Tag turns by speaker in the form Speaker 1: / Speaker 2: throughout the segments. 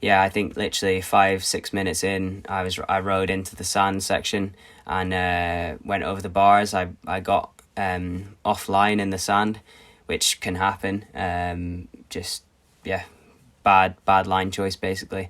Speaker 1: yeah, I think literally 5-6 minutes in, I rode into the sand section and went over the bars. I got offline in the sand, which can happen. Just yeah, bad line choice basically.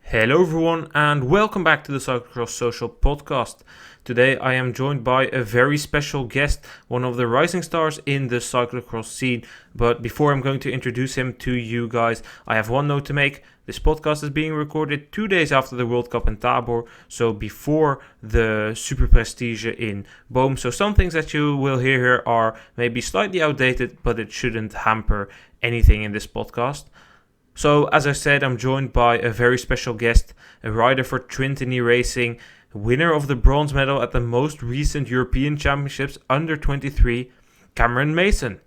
Speaker 2: Hello everyone and welcome back to the Cyclocross Social Podcast. Today I am joined by a very special guest, one of the rising stars in the cyclocross scene. But before I'm going to introduce him to you guys, I have one note to make. This podcast is being recorded 2 days after the World Cup in Tabor, so before the Super Prestige in Boom. So some things that you will hear here are maybe slightly outdated, but it shouldn't hamper anything in this podcast. So, as I said, I'm joined by a very special guest, a rider for Trintiny Racing, winner of the bronze medal at the most recent European Championships under 23, Cameron Mason.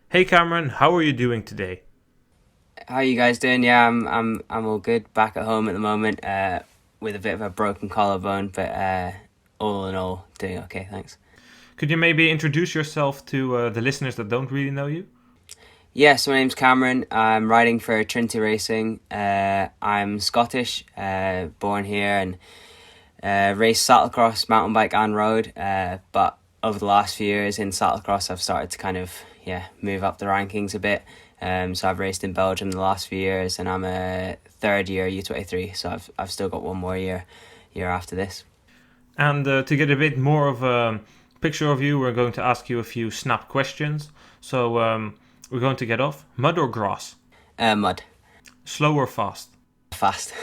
Speaker 2: Hey Cameron, how are you doing today?
Speaker 1: How are you guys doing? Yeah, I'm all good. Back at home at the moment, with a bit of a broken collarbone, but all in all, doing okay. Thanks.
Speaker 2: Could you maybe introduce yourself to the listeners that don't really know you?
Speaker 1: Yes, my name's Cameron. I'm riding for Trintiny Racing. I'm Scottish, born here, and race cyclocross, mountain bike and road. But over the last few years in cyclocross, I've started to kind of move up the rankings a bit. So I've raced in Belgium the last few years, and I'm a third year U23. So I've still got one more year after this.
Speaker 2: And to get a bit more of a picture of you, we're going to ask you a few snap questions. So we're going to get off. Mud or grass?
Speaker 1: Mud.
Speaker 2: Slow or fast?
Speaker 1: Fast.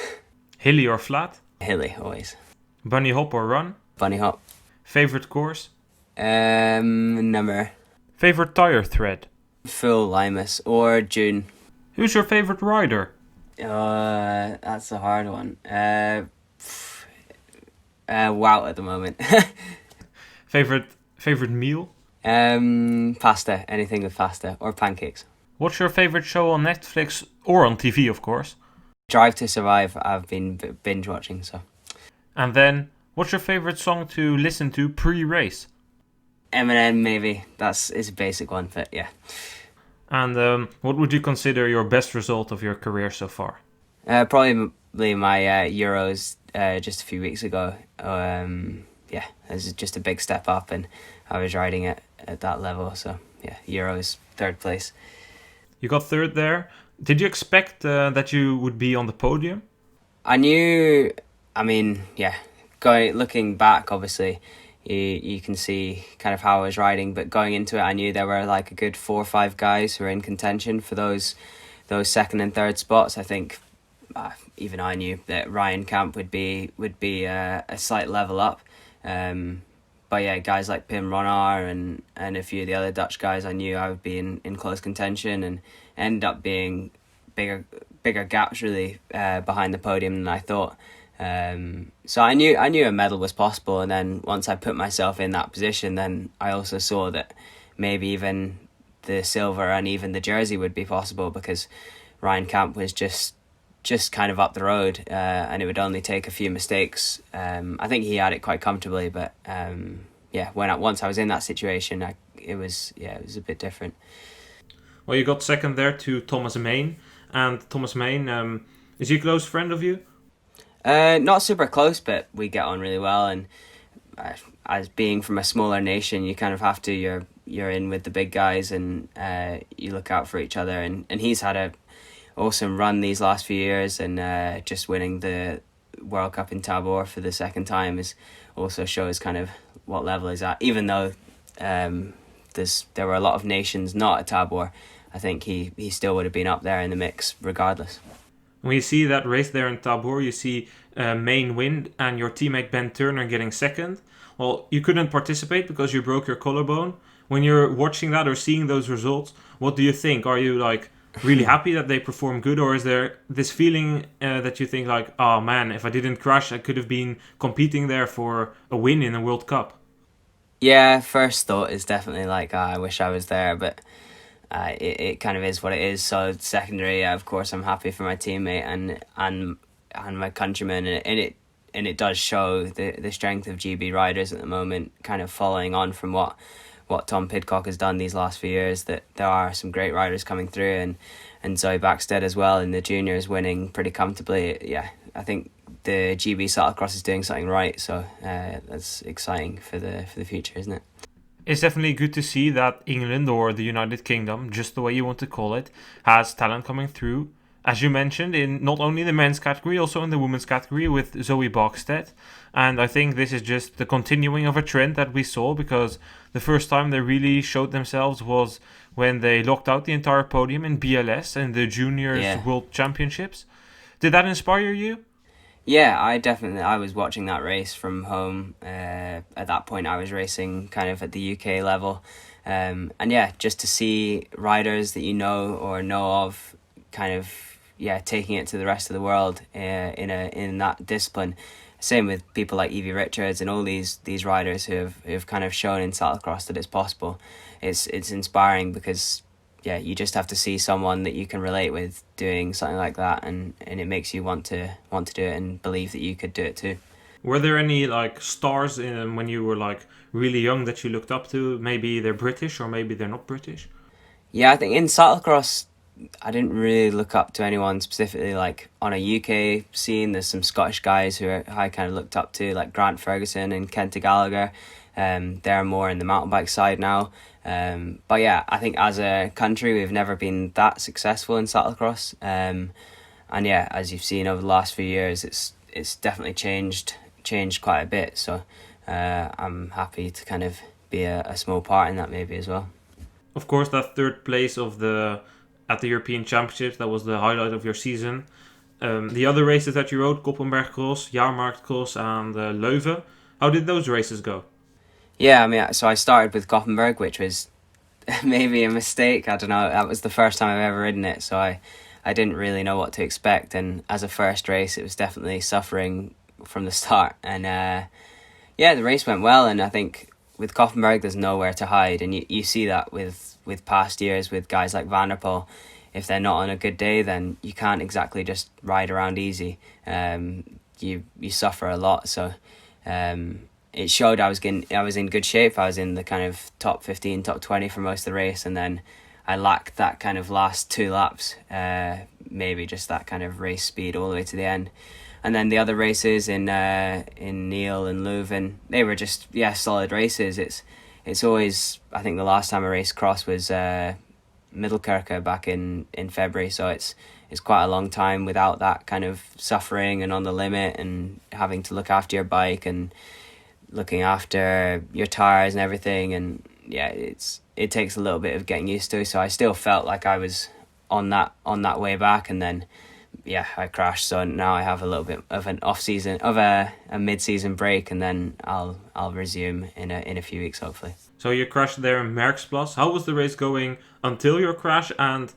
Speaker 2: Hilly or flat?
Speaker 1: Hilly, always.
Speaker 2: Bunny hop or run?
Speaker 1: Bunny hop.
Speaker 2: Favorite course?
Speaker 1: Number.
Speaker 2: Favorite tire thread?
Speaker 1: Full Limus or June.
Speaker 2: Who's your favorite rider?
Speaker 1: That's a hard one. Wow at the moment.
Speaker 2: Favorite meal?
Speaker 1: Pasta. Anything with pasta or pancakes.
Speaker 2: What's your favorite show on Netflix or on TV, of course?
Speaker 1: Drive to Survive. I've been binge watching. So.
Speaker 2: And then, what's your favorite song to listen to pre-race?
Speaker 1: Eminem, maybe. It's a basic one, but yeah.
Speaker 2: And what would you consider your best result of your career so far?
Speaker 1: Probably my Euros just a few weeks ago. It was just a big step up, and I was riding it at that level. So yeah, Euros, third place.
Speaker 2: You got third there. Did you expect that you would be on the podium?
Speaker 1: I knew. I mean, yeah. Looking back, obviously, you can see kind of how I was riding. But going into it, I knew there were like a good 4 or 5 guys who were in contention for those second and third spots. I think even I knew that Ryan Camp would be a slight level up. But yeah, guys like Pim Ronnar and a few of the other Dutch guys, I knew I would be in close contention, and ended up being bigger gaps really behind the podium than I thought. So I knew a medal was possible, and then once I put myself in that position, then I also saw that maybe even the silver and even the jersey would be possible, because Ryan Camp was just kind of up the road, and it would only take a few mistakes. I think he had it quite comfortably, but once I was in that situation, it was a bit different.
Speaker 2: Well, you got second there to Thomas Main, and Thomas Main, is he a close friend of you?
Speaker 1: Not super close, but we get on really well, and as being from a smaller nation, you kind of have to. You're in with the big guys, and you look out for each other, and he's had a awesome run these last few years, and just winning the World Cup in Tabor for the second time also shows kind of what level he's at. Even though there were a lot of nations not at Tabor, I think he still would have been up there in the mix regardless.
Speaker 2: When you see that race there in Tabor, you see Main win and your teammate Ben Turner getting second. Well, you couldn't participate because you broke your collarbone. When you're watching that or seeing those results, what do you think? Are you like really happy that they perform good, or is there this feeling that you think like, oh man, if I didn't crash, I could have been competing there for a win in a World Cup?
Speaker 1: Yeah, first thought is definitely like, I wish I was there, but it kind of is what it is. So secondary, of course, I'm happy for my teammate and my countrymen, and it does show the strength of GB riders at the moment, kind of following on from what what Tom Pidcock has done these last few years, that there are some great riders coming through, and Zoe Backstead as well in the juniors winning pretty comfortably. Yeah, I think the GB Cyclocross is doing something right, so that's exciting for the future, isn't it?
Speaker 2: It's definitely good to see that England, or the United Kingdom, just the way you want to call it, has talent coming through. As you mentioned, in not only the men's category, also in the women's category with Zoe Bogstead. And I think this is just the continuing of a trend that we saw, because the first time they really showed themselves was when they locked out the entire podium in BLS and the Juniors World Championships. Did that inspire you?
Speaker 1: Yeah, I was watching that race from home. At that point, I was racing kind of at the UK level. And yeah, just to see riders that you know or know of kind of, taking it to the rest of the world in that discipline. Same with people like Evie Richards and all these riders who've kind of shown in cyclocross that it's possible. It's inspiring, because you just have to see someone that you can relate with doing something like that, and it makes you want to do it and believe that you could do it too.
Speaker 2: Were there any like stars when you were like really young that you looked up to? Maybe they're British or maybe they're not British?
Speaker 1: Yeah, I think in cyclocross, I didn't really look up to anyone specifically. Like on a UK scene, there's some Scottish guys who I kind of looked up to, like Grant Ferguson and Kenta Gallagher. They're more in the mountain bike side now. But yeah, I think as a country, we've never been that successful in cyclocross. And yeah, as you've seen over the last few years, it's definitely changed quite a bit. So I'm happy to kind of be a small part in that maybe as well.
Speaker 2: Of course, that third place at the European Championships, that was the highlight of your season. The other races that you rode, Koppenberg Cross, Jaarmarkt Cross and Leuven, how did those races go?
Speaker 1: Yeah, I mean, so I started with Koppenberg, which was maybe a mistake. I don't know. That was the first time I've ever ridden it, so I didn't really know what to expect. And as a first race, it was definitely suffering from the start. And the race went well. And I think with Koppenberg, there's nowhere to hide. And you see that with past years with guys like Van der Poel. If they're not on a good day, then you can't exactly just ride around easy. You suffer a lot. So it showed I was in good shape. I was in the kind of top 15, top 20 for most of the race, and then I lacked that kind of last 2 laps, maybe just that kind of race speed all the way to the end. And then the other races in Niel and Leuven, they were just solid races. It's always, I think the last time I raced cross was Middelkerke back in February, so it's quite a long time without that kind of suffering and on the limit and having to look after your bike and looking after your tires and everything. And it takes a little bit of getting used to. So I still felt like I was on that way back, and then I crashed. So now I have a little bit of an off season, of a mid-season break, and then I'll resume in a few weeks hopefully.
Speaker 2: So you crashed there in Merksplas. How was the race going until your crash, and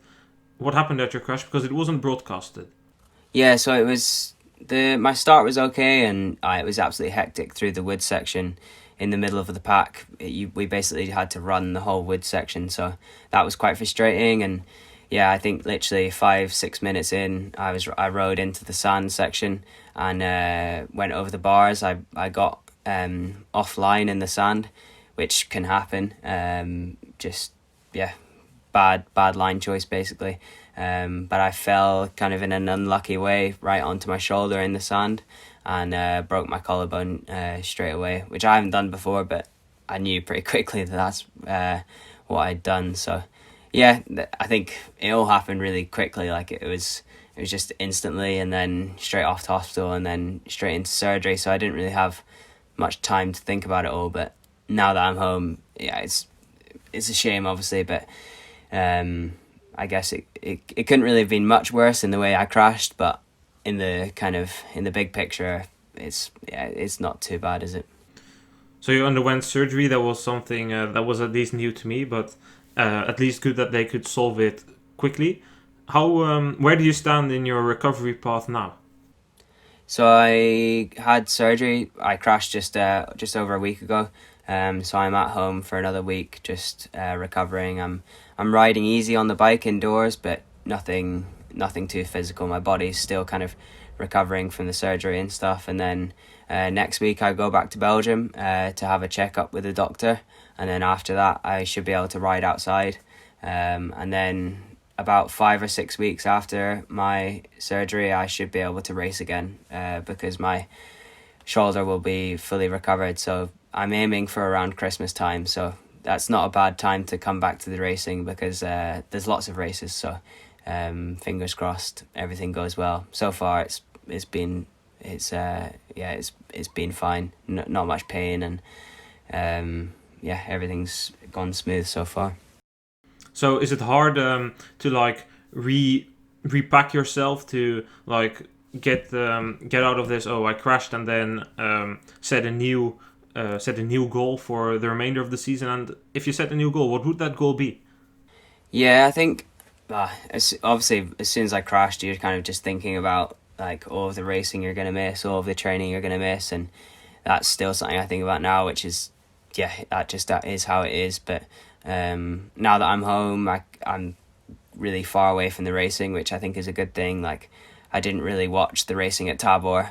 Speaker 2: what happened at your crash, because it wasn't broadcasted?
Speaker 1: Yeah, so it was my start was okay, and it was absolutely hectic through the wood section in the middle of the pack. We basically had to run the whole wood section, so that was quite frustrating. And I think literally 5-6 minutes in, I rode into the sand section and went over the bars. I got offline in the sand, which can happen. Bad line choice basically. But I fell kind of in an unlucky way right onto my shoulder in the sand and broke my collarbone straight away, which I haven't done before, but I knew pretty quickly that that's what I'd done. So I think it all happened really quickly. Like it was just instantly, and then straight off to hospital and then straight into surgery. So I didn't really have much time to think about it all. But now that I'm home, it's a shame obviously, but I guess it couldn't really have been much worse in the way I crashed, but in the big picture, it's not too bad, is it?
Speaker 2: So you underwent surgery. That was something that was at least new to me, but at least good that they could solve it quickly. Where do you stand in your recovery path now?
Speaker 1: So I had surgery. I crashed just over a week ago. So I'm at home for another week, just recovering. I'm riding easy on the bike indoors, but nothing too physical. My body's still kind of recovering from the surgery and stuff. And then next week I go back to Belgium to have a checkup with a doctor, and then after that I should be able to ride outside, and then about 5 or 6 weeks after my surgery I should be able to race again, because my shoulder will be fully recovered. So I'm aiming for around Christmas time, so that's not a bad time to come back to the racing, because there's lots of races. So fingers crossed everything goes well. So far it's been fine. Not much pain, and everything's gone smooth so far.
Speaker 2: So is it hard to like repack yourself to like get out of this? Oh, I crashed, and then set a new goal for the remainder of the season. And if you set a new goal, what would that goal be?
Speaker 1: Yeah, I think obviously as soon as I crashed, you're kind of just thinking about like all of the racing you're gonna miss, all of the training you're gonna miss, and that's still something I think about now, which is that is how it is. But now that I'm home, I'm really far away from the racing, which I think is a good thing. Like, I didn't really watch the racing at Tabor,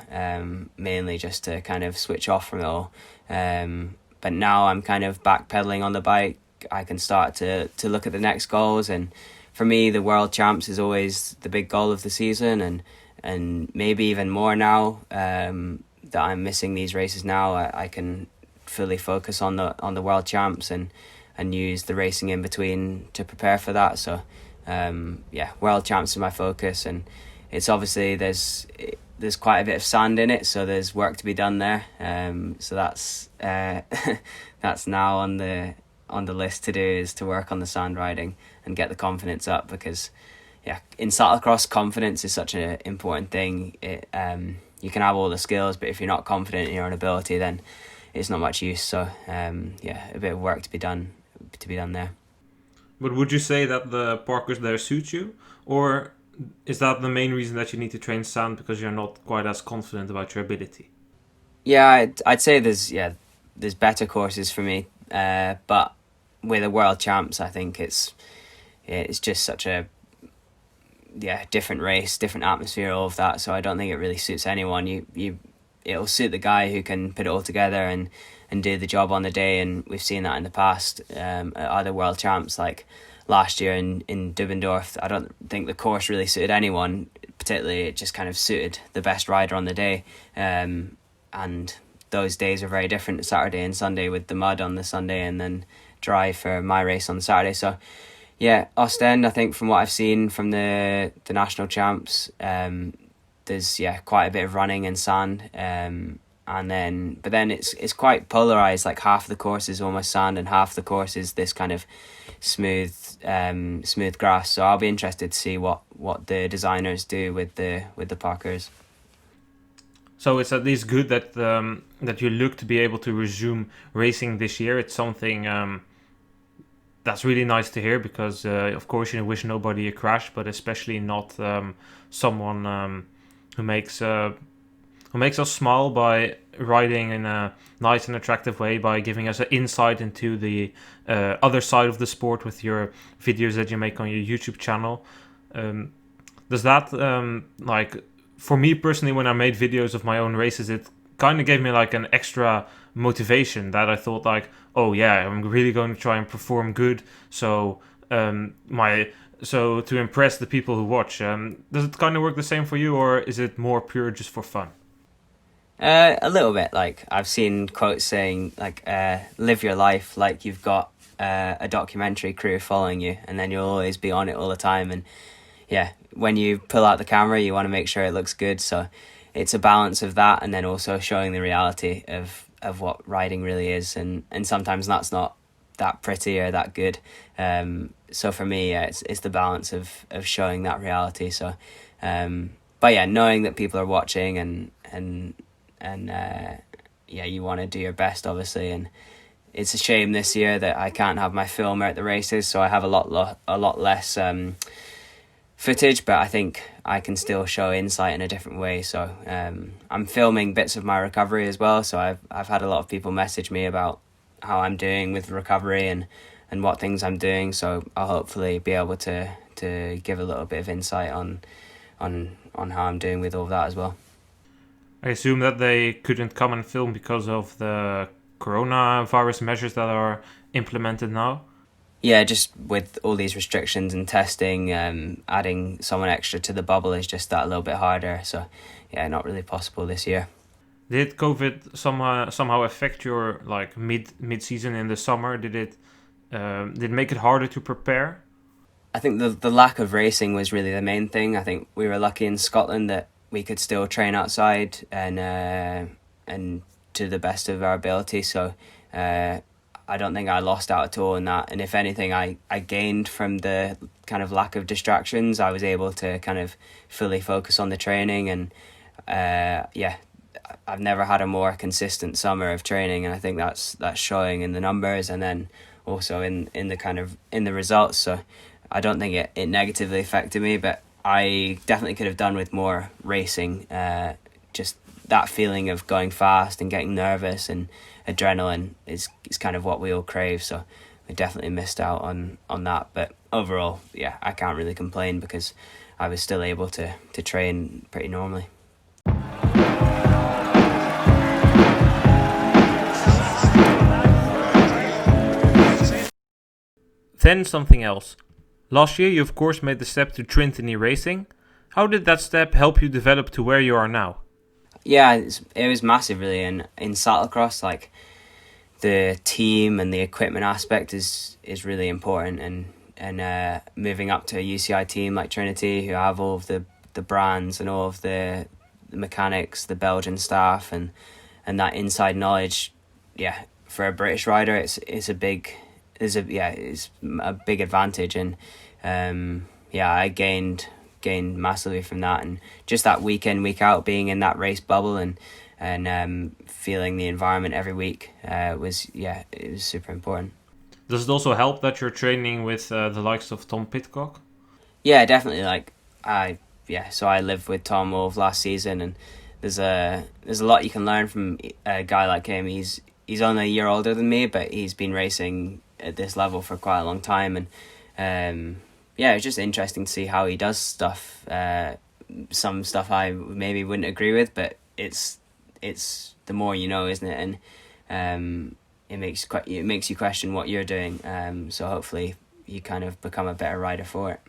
Speaker 1: mainly just to kind of switch off from it all. But now I'm kind of backpedaling on the bike. I can start to look at the next goals, and for me, the World Champs is always the big goal of the season, and maybe even more now that I'm missing these races now. I can fully focus on the World Champs and use the racing in between to prepare for that. So World Champs is my focus, and it's obviously there's quite a bit of sand in it, so there's work to be done there. So that's that's now on the list to do, is to work on the sand riding and get the confidence up, because in cyclocross, confidence is such an important thing. You can have all the skills, but if you're not confident in your own ability, then it's not much use. So a bit of work to be done there.
Speaker 2: But would you say that the parkers there suit you, or is that the main reason that you need to train sand, because you're not quite as confident about your ability?
Speaker 1: Yeah, I'd say there's better courses for me, but with the World Champs, I think it's just such a different race, different atmosphere, all of that. So I don't think it really suits anyone. It'll suit the guy who can put it all together and do the job on the day, and we've seen that in the past at other World Champs, like last year in Dubendorf. I don't think the course really suited anyone, particularly it just kind of suited the best rider on the day, and those days are very different, Saturday and Sunday, with the mud on the Sunday and then dry for my race on the Saturday. So Ostend, I think from what I've seen from the national champs, there's quite a bit of running and sand, but then it's quite polarized. Like half the course is almost sand and half the course is this kind of smooth grass. So I'll be interested to see what the designers do with the parkers.
Speaker 2: So it's at least good that that you look to be able to resume racing this year. It's something that's really nice to hear, because of course you wish nobody a crash, but especially not someone who makes us smile by riding in a nice and attractive way, by giving us an insight into the other side of the sport with your videos that you make on your YouTube channel. Does that for me personally, when I made videos of my own races, it kind of gave me like an extra motivation, that I thought like, oh yeah, I'm really going to try and perform good. So to impress the people who watch. Does it kind of work the same for you, or is it more pure just for fun?
Speaker 1: A little bit. Like, I've seen quotes saying like, live your life like you've got a documentary crew following you, and then you'll always be on it all the time. And when you pull out the camera, you want to make sure it looks good. So it's a balance of that, and then also showing the reality of what riding really is, and sometimes that's not that pretty or that good. So for me, it's the balance of showing that reality. So knowing that people are watching, and you want to do your best, obviously. And it's a shame this year that I can't have my filmer at the races, so I have a lot less footage, but I think I can still show insight in a different way. So I'm filming bits of my recovery as well, so I've had a lot of people message me about how I'm doing with recovery and what things I'm doing, so I'll hopefully be able to give a little bit of insight on how I'm doing with all of that as well.
Speaker 2: I assume that they couldn't come and film because of the coronavirus measures that are implemented now?
Speaker 1: Yeah, just with all these restrictions and testing, adding someone extra to the bubble is just that a little bit harder. So, yeah, not really possible this year.
Speaker 2: Did COVID somehow affect your like mid season in the summer? Did it make it harder to prepare?
Speaker 1: I think the lack of racing was really the main thing. I think we were lucky in Scotland that we could still train outside and to the best of our ability. So I don't think I lost out at all in that. And if anything, I gained from the kind of lack of distractions. I was able to kind of fully focus on the training. And I've never had a more consistent summer of training. And I think that's showing in the numbers and then also in the results. So I don't think it negatively affected me, but I definitely could have done with more racing. Just that feeling of going fast and getting nervous and adrenaline is kind of what we all crave. So I definitely missed out on that. But overall, yeah, I can't really complain because I was still able to train pretty normally.
Speaker 2: Then something else. Last year, you of course made the step to Trintiny racing. How did that step help you develop to where you are now?
Speaker 1: Yeah, it was massive, really. And in cyclocross, like the team and the equipment aspect is really important. And moving up to a UCI team like Trintiny, who have all of the brands and all of the mechanics, the Belgian staff, and that inside knowledge, yeah, for a British rider, it's a big advantage. And I gained massively from that, and just that week in week out being in that race bubble and feeling the environment every week it was super important.
Speaker 2: Does it also help that you're training with the likes of Tom Pidcock?
Speaker 1: Yeah, definitely. So I lived with Tom all of last season, and there's a lot you can learn from a guy like him. He's only a year older than me, but he's been racing at this level for quite a long time, and it's just interesting to see how he does stuff. Some stuff I maybe wouldn't agree with, but it's the more you know, isn't it? And it makes you question what you're doing. So hopefully you kind of become a better rider for it.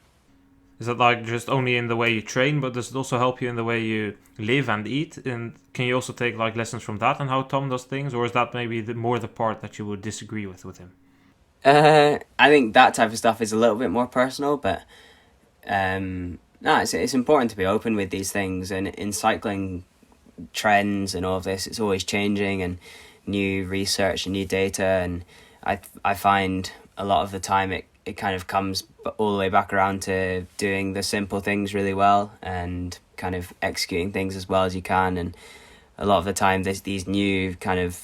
Speaker 2: Is that like just only in the way you train, but does it also help you in the way you live and eat? And can you also take like lessons from that and how Tom does things, or is that maybe more the part that you would disagree with him?
Speaker 1: I think that type of stuff is a little bit more personal, but it's important to be open with these things. And in cycling, trends and all of this, it's always changing, and new research and new data. And I find a lot of the time it kind of comes all the way back around to doing the simple things really well and kind of executing things as well as you can. And a lot of the time, these new kind of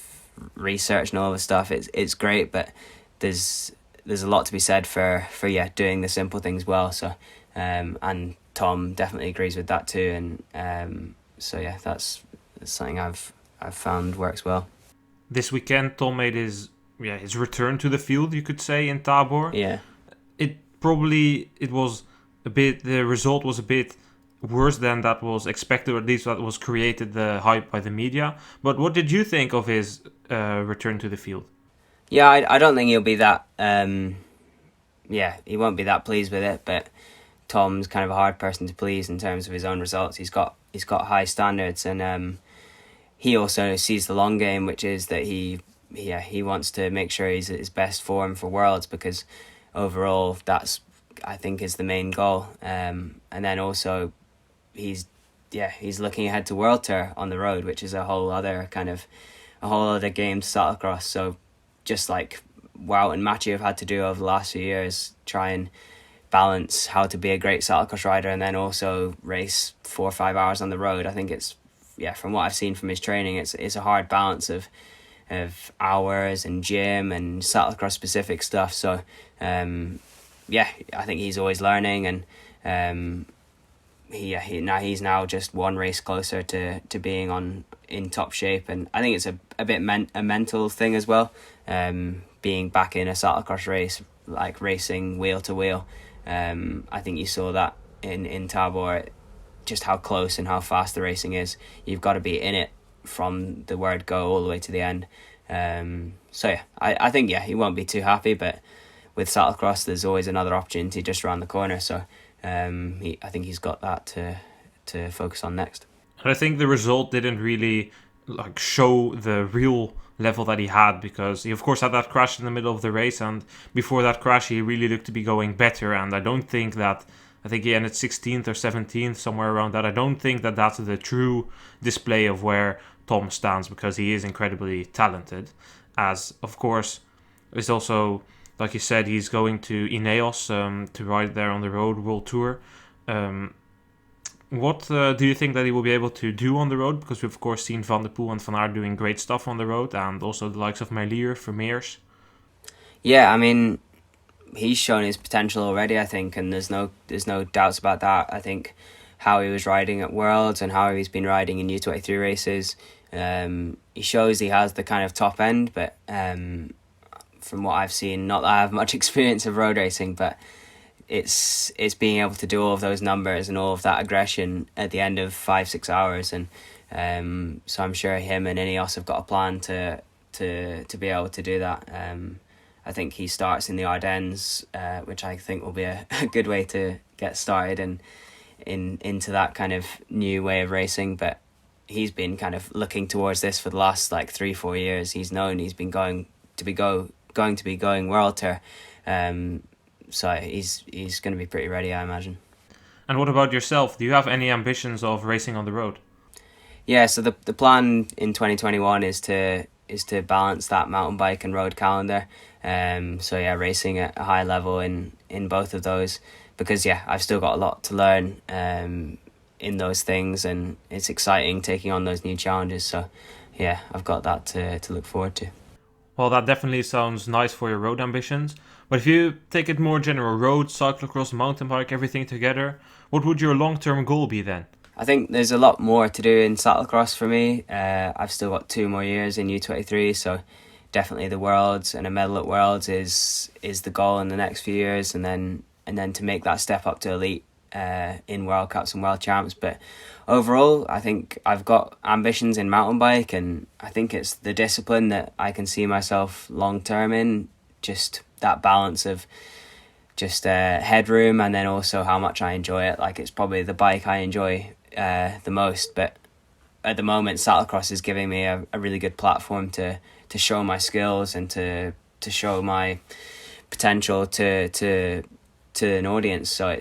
Speaker 1: research and all this stuff, it's great, but there's a lot to be said for doing the simple things well. So and Tom definitely agrees with that too. And that's something I've found works well.
Speaker 2: This weekend, Tom made his return to the field, you could say, in Tabor.
Speaker 1: Yeah.
Speaker 2: The result was a bit worse than that was expected, or at least that was created the hype by the media. But what did you think of his return to the field?
Speaker 1: Yeah, I don't think he'll be that. He won't be that pleased with it. But Tom's kind of a hard person to please in terms of his own results. He's got high standards, and he also sees the long game, which is that he wants to make sure he's at his best form for Worlds, because overall that's, I think, is the main goal. And then also he's looking ahead to World Tour on the road, which is a whole other game to cyclocross. So just like Wout and Mathieu have had to do over the last few years, try and balance how to be a great cyclocross rider and then also race 4 or 5 hours on the road. I think it's, from what I've seen from his training, it's a hard balance of hours and gym and cyclocross specific stuff. So I think he's always learning, and he's now just one race closer to being in top shape. And I think it's a bit a mental thing as well, being back in a cyclocross race, like racing wheel to wheel. I think you saw that in Tabor, just how close and how fast the racing is. You've got to be in it from the word go all the way to the end. So yeah, I think he won't be too happy, but with cyclocross, there's always another opportunity just around the corner. So I think he's got that to focus on next.
Speaker 2: And I think the result didn't really show the real level that he had, because he of course had that crash in the middle of the race, and before that crash he really looked to be going better. And I think he ended 16th or 17th, somewhere around that. I don't think that that's the true display of where Tom stands, because he is incredibly talented. As of course is also, like you said, he's going to Ineos to ride there on the road World Tour. What do you think that he will be able to do on the road? Because we've of course seen Van der Poel and Van Aert doing great stuff on the road, and also the likes of Merlier, Vermeers.
Speaker 1: Yeah, I mean, he's shown his potential already, I think, and there's no doubts about that. I think how he was riding at Worlds and how he's been riding in U23 races, he shows he has the kind of top end, but from what I've seen, not that I have much experience of road racing, but it's being able to do all of those numbers and all of that aggression at the end of 5-6 hours, and so I'm sure him and Ineos have got a plan to be able to do that. I think he starts in the Ardennes, which I think will be a good way to get started and into that kind of new way of racing. But he's been kind of looking towards this for the last 3-4 years. He's known he's been going to be going World Tour. So he's going to be pretty ready, I imagine.
Speaker 2: And what about yourself? Do you have any ambitions of racing on the road?
Speaker 1: Yeah, so the plan in 2021 is to balance that mountain bike and road calendar. So yeah, racing at a high level in both of those, because I've still got a lot to learn in those things, and it's exciting taking on those new challenges. So yeah, I've got that to look forward to.
Speaker 2: Well, that definitely sounds nice for your road ambitions. But if you take it more general, road, cyclocross, mountain bike, everything together, what would your long-term goal be then?
Speaker 1: I think there's a lot more to do in cyclocross for me. I've still got 2 more years in U23, so definitely the Worlds and a medal at Worlds is the goal in the next few years, and then to make that step up to elite in World Cups and World Champs. But overall, I think I've got ambitions in mountain bike, and I think it's the discipline that I can see myself long term in, just that balance of just headroom and then also how much I enjoy it. It's probably the bike I enjoy the most, but at the moment cyclocross is giving me a really good platform to show my skills and to show my potential to an audience. So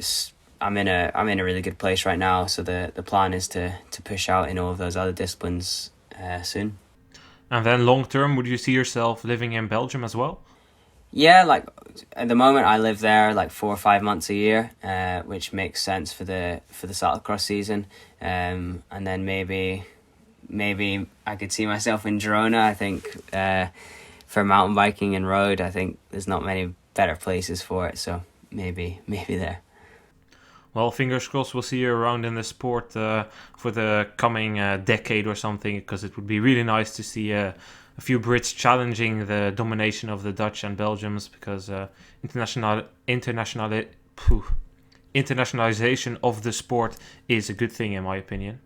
Speaker 1: I'm in a really good place right now. So the plan is to push out in all of those other disciplines soon.
Speaker 2: And then long term, would you see yourself living in Belgium as well?
Speaker 1: Yeah, at the moment I live there 4 or 5 months a year, which makes sense for the cyclocross season. And then maybe I could see myself in Girona. I think for mountain biking and road, I think there's not many better places for it. So maybe there.
Speaker 2: Well, fingers crossed we'll see you around in the sport for the coming decade or something, because it would be really nice to see a few Brits challenging the domination of the Dutch and Belgians, because internationalization of the sport is a good thing, in my opinion.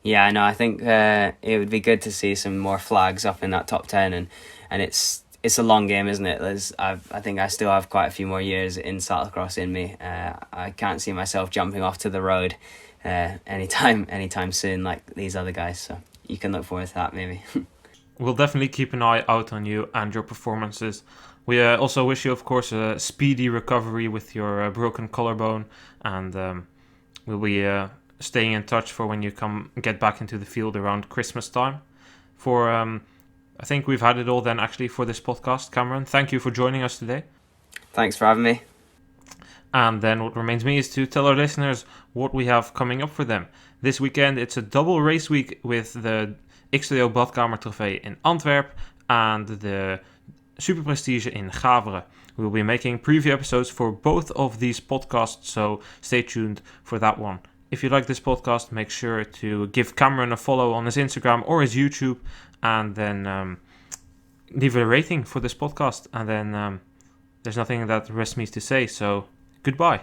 Speaker 1: Yeah, I know. I think it would be good to see some more flags up in that top 10, and it's a long game, isn't it? I think I still have quite a few more years in cyclocross in me. I can't see myself jumping off to the road anytime soon like these other guys. So you can look forward to that maybe.
Speaker 2: We'll definitely keep an eye out on you and your performances. We also wish you, of course, a speedy recovery with your broken collarbone, and we'll be staying in touch for when you get back into the field around Christmas time. I think we've had it all then, actually, for this podcast. Cameron, thank you for joining us today.
Speaker 1: Thanks for having me.
Speaker 2: And then what remains me is to tell our listeners what we have coming up for them. This weekend, it's a double race week with the XTO Badkamer Trofee in Antwerp and the Super Prestige in Gavere. We'll be making preview episodes for both of these podcasts, so stay tuned for that one. If you like this podcast, make sure to give Cameron a follow on his Instagram or his YouTube, and then leave a rating for this podcast. And then there's nothing that rests me to say, so goodbye.